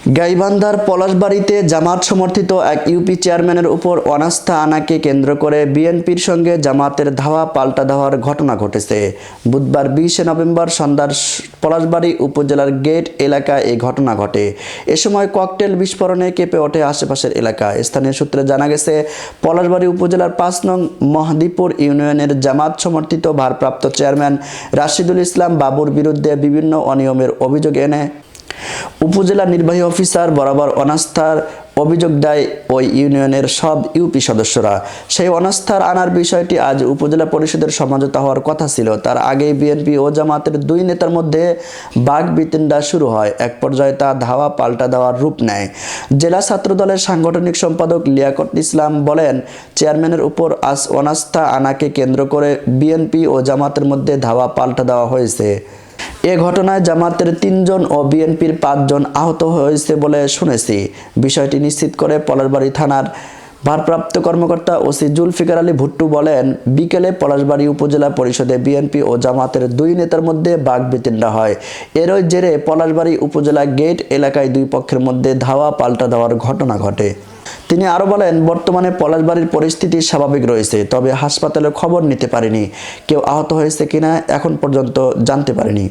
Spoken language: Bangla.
গাইবান্ধার পলাশবাড়ীতে জামাত সমর্থিত এক ইউপি চেয়ারম্যানের উপর অনাস্থা আনাকে কেন্দ্র করে বিএনপির সঙ্গে জামাতের ধাওয়া পাল্টা ধাওয়ার ঘটনা ঘটেছে। বুধবার 20 নভেম্বর সন্ধ্যার পলাশবাড়ী উপজেলার গেট এলাকায় এই ঘটনা ঘটে। এ সময় ককটেল বিস্ফোরণে কেঁপে ওঠে আশেপাশের এলাকা। স্থানীয় সূত্রে জানা গেছে, পলাশবাড়ী উপজেলার 5 নং মহদীপুর ইউনিয়নের জামাত সমর্থিত ভারপ্রাপ্ত চেয়ারম্যান রাশিদুল ইসলাম বাবুর বিরুদ্ধে বিভিন্ন অনিয়মের অভিযোগ এনে উপজেলা নির্বাহী অফিসার বরাবর অনাস্থার অভিযোগ দেয় ওই ইউনিয়নের সব ইউপি সদস্যরা। সেই অনাস্থার আনার বিষয়টি আজ উপজেলা পরিষদের সমঝোতা হওয়ার কথা ছিল। তার আগেই বিএনপি ও জামাতের দুই নেতার মধ্যে বাকবিতণ্ডা শুরু হয়। এক পর্যায়ে তা ধাওয়া পাল্টা দেওয়ার রূপ নেয়। জেলা ছাত্রদলের সাংগঠনিক সম্পাদক লিয়াকত ইসলাম বলেন, চেয়ারম্যানের উপর আজ অনাস্থা আনাকে কেন্দ্র করে বিএনপি ও জামাতের মধ্যে ধাওয়া পাল্টা দেওয়া হয়েছে। এ ঘটনায় জামাতের 3 জন ও বিএনপির 5 জন আহত হয়েছে বলে শুনেছি। বিষয়টি নিশ্চিত করে পলাশবাড়ী থানার ভারপ্রাপ্ত কর্মকর্তা ওসি জুলফিকার আলী ভুট্টু বলেন, বিকেলে পলাশবাড়ী উপজেলা পরিষদে বিএনপি ও জামাতের দুই নেতার মধ্যে বাকবিতণ্ডা হয়। এরই জেরে পলাশবাড়ী উপজেলা গেট এলাকায় দুই পক্ষের মধ্যে ধাওয়া পাল্টা দেওয়ার ঘটনা ঘটে। তিনি আরো বলেন, বর্তমানে পলাশবাড়ীর পরিস্থিতি স্বাভাবিক রয়েছে, তবে হাসপাতালে খবর নিতে পারিনি। কেউ আহত হয়েছে কিনা এখন পর্যন্ত জানতে পারিনি।